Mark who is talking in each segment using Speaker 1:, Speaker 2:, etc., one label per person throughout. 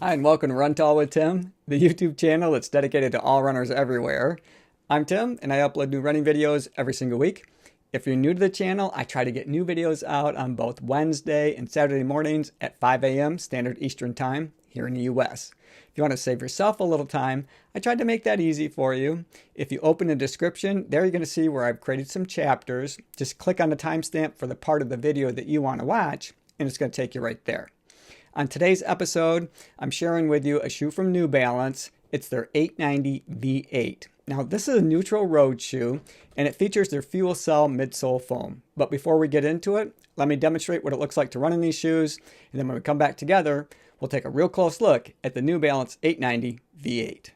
Speaker 1: Hi, and welcome to Run Tall with Tim, the YouTube channel that's dedicated to all runners everywhere. I'm Tim, and I upload new running videos every single week. If you're new to the channel, I try to get new videos out on both Wednesday and Saturday mornings at 5 a.m. Standard Eastern Time here in the US. If you want to save yourself a little time, I tried to make that easy for you. If you open the description, there you're going to see where I've created some chapters. Just click on the timestamp for the part of the video that you want to watch, and it's going to take you right there. On today's episode, I'm sharing with you a shoe from New Balance. It's their 890 V8. Now, this is a neutral road shoe, and it features their FuelCell midsole foam. But before we get into it, let me demonstrate what it looks like to run in these shoes, and then when we come back together, we'll take a real close look at the New Balance 890 V8.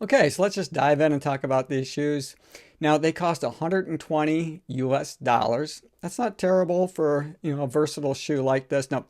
Speaker 1: Okay, so let's just dive in and talk about these shoes. Now, they cost $120 US. That's not terrible for, a versatile shoe like this. Now,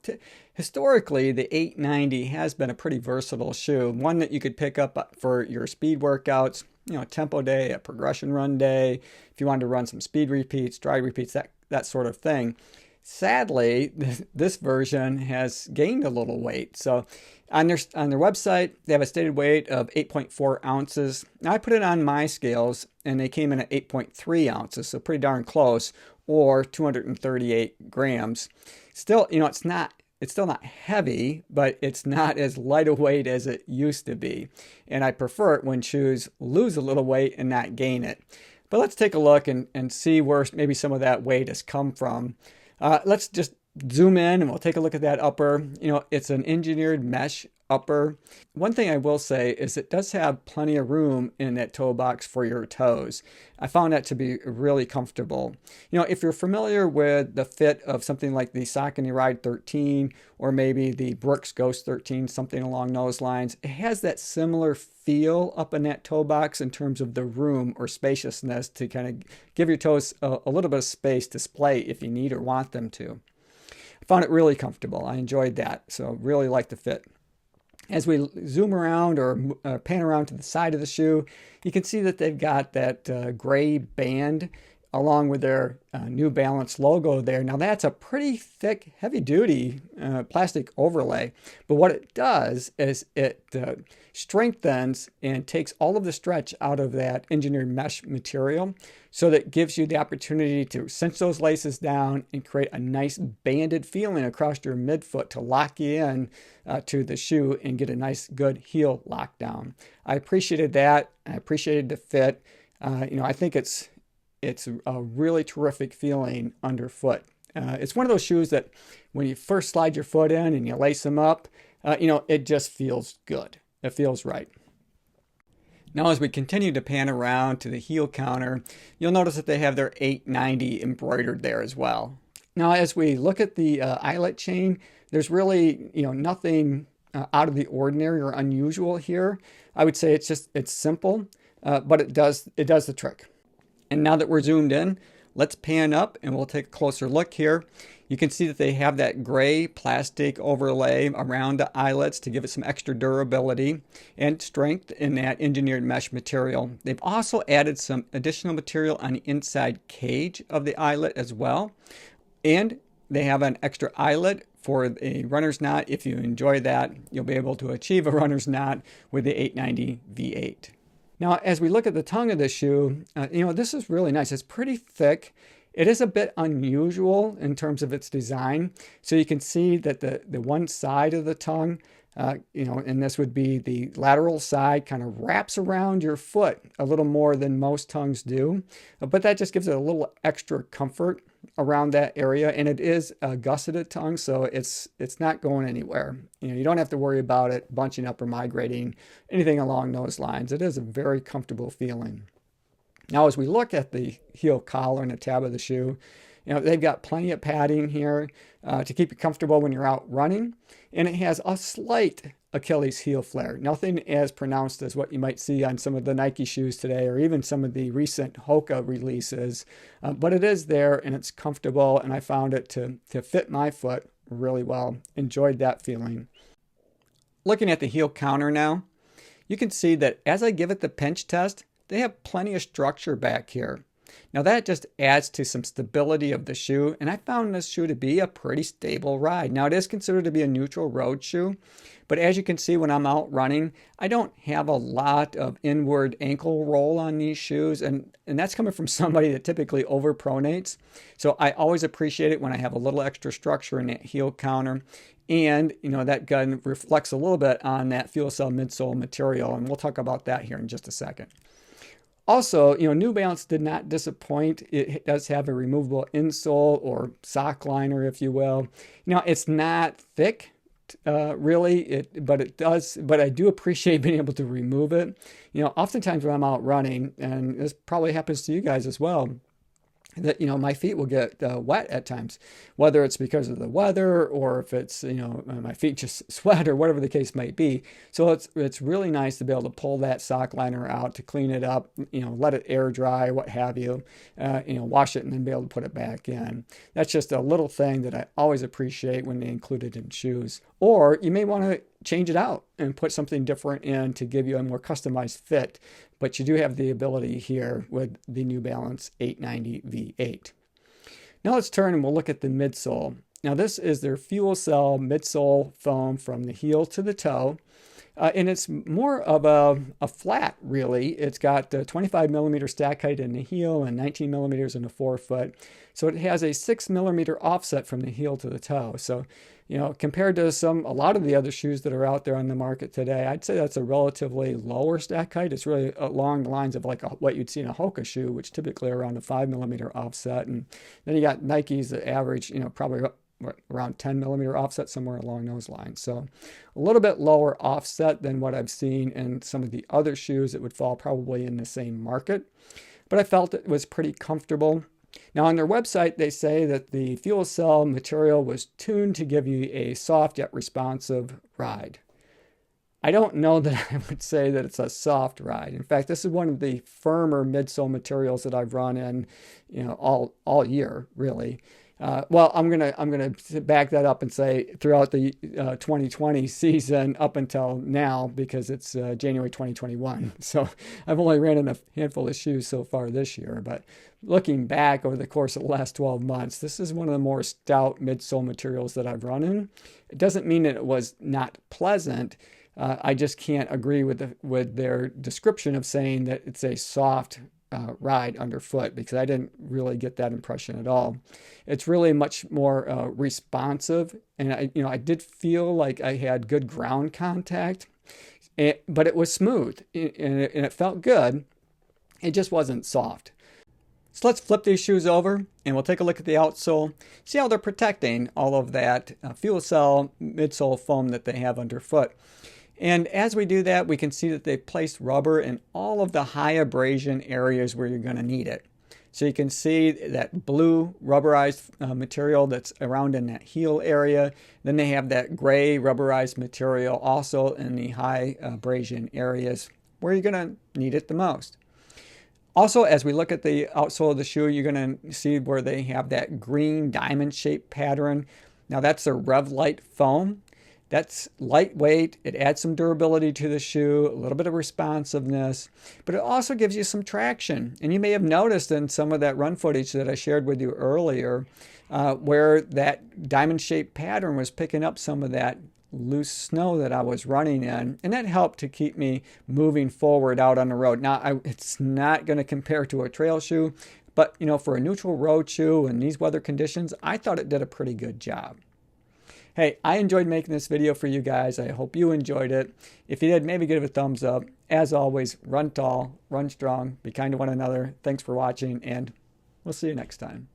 Speaker 1: historically, the 890 has been a pretty versatile shoe, one that you could pick up for your speed workouts, a tempo day, a progression run day, if you wanted to run some speed repeats, dry repeats, that sort of thing. Sadly, this version has gained a little weight. So on their website, they have a stated weight of 8.4 ounces. Now, I put it on my scales, and they came in at 8.3 ounces, so pretty darn close, or 238 grams. Still, it's still not heavy, but it's not as light a weight as it used to be. And I prefer it when shoes lose a little weight and not gain it. But let's take a look and see where maybe some of that weight has come from. Let's just zoom in and we'll take a look at that upper. It's an engineered mesh upper. One thing I will say is it does have plenty of room in that toe box for your toes. I found that to be really comfortable. If you're familiar with the fit of something like the Saucony Ride 13 or maybe the Brooks Ghost 13, something along those lines, it has that similar feel up in that toe box in terms of the room or spaciousness to kind of give your toes a little bit of space to splay if you need or want them to. I found it really comfortable. I enjoyed that, so really like the fit. As we zoom around or pan around to the side of the shoe, you can see that they've got that gray band along with their New Balance logo there. Now, that's a pretty thick, heavy-duty plastic overlay, but what it does is it strengthens and takes all of the stretch out of that engineered mesh material, so that gives you the opportunity to cinch those laces down and create a nice banded feeling across your midfoot to lock you in to the shoe and get a nice good heel lockdown. I appreciated that. I appreciated the fit. I think it's a really terrific feeling underfoot. It's one of those shoes that when you first slide your foot in and you lace them up, it just feels good. It feels right. Now, as we continue to pan around to the heel counter, you'll notice that they have their 890 embroidered there as well. Now, as we look at the eyelet chain, there's really, nothing out of the ordinary or unusual here. I would say it's simple, but it does the trick. And now that we're zoomed in, let's pan up and we'll take a closer look here. You can see that they have that gray plastic overlay around the eyelets to give it some extra durability and strength in that engineered mesh material. They've also added some additional material on the inside cage of the eyelet as well. And they have an extra eyelet for a runner's knot. If you enjoy that, you'll be able to achieve a runner's knot with the 890 V8. Now, as we look at the tongue of the shoe, this is really nice. It's pretty thick. It is a bit unusual in terms of its design. So you can see that the one side of the tongue, and this would be the lateral side, kind of wraps around your foot a little more than most tongues do. But that just gives it a little extra comfort around that area. And it is a gusseted tongue, so it's not going anywhere. You don't have to worry about it bunching up or migrating, anything along those lines. It is a very comfortable feeling. Now, as we look at the heel collar and the tab of the shoe, they've got plenty of padding here to keep you comfortable when you're out running. And it has a slight Achilles heel flare. Nothing as pronounced as what you might see on some of the Nike shoes today or even some of the recent Hoka releases. But it is there and it's comfortable, and I found it to fit my foot really well. Enjoyed that feeling. Looking at the heel counter now, you can see that as I give it the pinch test, they have plenty of structure back here. Now that just adds to some stability of the shoe, and I found this shoe to be a pretty stable ride. Now it is considered to be a neutral road shoe, but as you can see when I'm out running, I don't have a lot of inward ankle roll on these shoes, and that's coming from somebody that typically overpronates. So I always appreciate it when I have a little extra structure in that heel counter. And, that gun reflects a little bit on that FuelCell midsole material, and we'll talk about that here in just a second. Also, New Balance did not disappoint. It does have a removable insole or sock liner, if you will. It's not thick, really, but I do appreciate being able to remove it. Oftentimes when I'm out running, and this probably happens to you guys as well, that my feet will get wet at times, whether it's because of the weather or if it's my feet just sweat or whatever the case might be. So it's really nice to be able to pull that sock liner out to clean it up, let it air dry, what have you, wash it and then be able to put it back in. That's just a little thing that I always appreciate when they include it in shoes. Or you may want to change it out and put something different in to give you a more customized fit. But you do have the ability here with the New Balance 890 V8. Now let's turn and we'll look at the midsole. Now this is their FuelCell midsole foam from the heel to the toe. And it's more of a flat, really. It's got 25 millimeter stack height in the heel and 19 millimeters in the forefoot. So it has a 6 millimeter offset from the heel to the toe. So, compared to a lot of the other shoes that are out there on the market today, I'd say that's a relatively lower stack height. It's really along the lines of what you'd see in a Hoka shoe, which typically are around a 5 millimeter offset. And then you got Nikes that average, probably around 10 millimeter offset, somewhere along those lines. So a little bit lower offset than what I've seen in some of the other shoes that would fall probably in the same market. But I felt it was pretty comfortable. Now on their website, they say that the FuelCell material was tuned to give you a soft yet responsive ride. I don't know that I would say that it's a soft ride. In fact, this is one of the firmer midsole materials that I've run in, all year, really. Well, I'm gonna back that up and say throughout the 2020 season up until now, because it's January 2021. So I've only ran in a handful of shoes so far this year. But looking back over the course of the last 12 months, this is one of the more stout midsole materials that I've run in. It doesn't mean that it was not pleasant. I just can't agree with their description of saying that it's a soft ride underfoot, because I didn't really get that impression at all. It's really much more responsive, and I did feel like I had good ground contact, but it was smooth and it felt good. It just wasn't soft. So let's flip these shoes over and we'll take a look at the outsole, see how they're protecting all of that FuelCell midsole foam that they have underfoot. And as we do that, we can see that they've placed rubber in all of the high abrasion areas where you're going to need it. So you can see that blue rubberized material that's around in that heel area. Then they have that gray rubberized material also in the high abrasion areas where you're going to need it the most. Also, as we look at the outsole of the shoe, you're going to see where they have that green diamond-shaped pattern. Now that's a REVlite foam. That's lightweight. It adds some durability to the shoe, a little bit of responsiveness, but it also gives you some traction. And you may have noticed in some of that run footage that I shared with you earlier, where that diamond-shaped pattern was picking up some of that loose snow that I was running in, and that helped to keep me moving forward out on the road. Now, it's not going to compare to a trail shoe, but for a neutral road shoe in these weather conditions, I thought it did a pretty good job. Hey, I enjoyed making this video for you guys. I hope you enjoyed it. If you did, maybe give it a thumbs up. As always, run tall, run strong, be kind to one another. Thanks for watching, and we'll see you next time.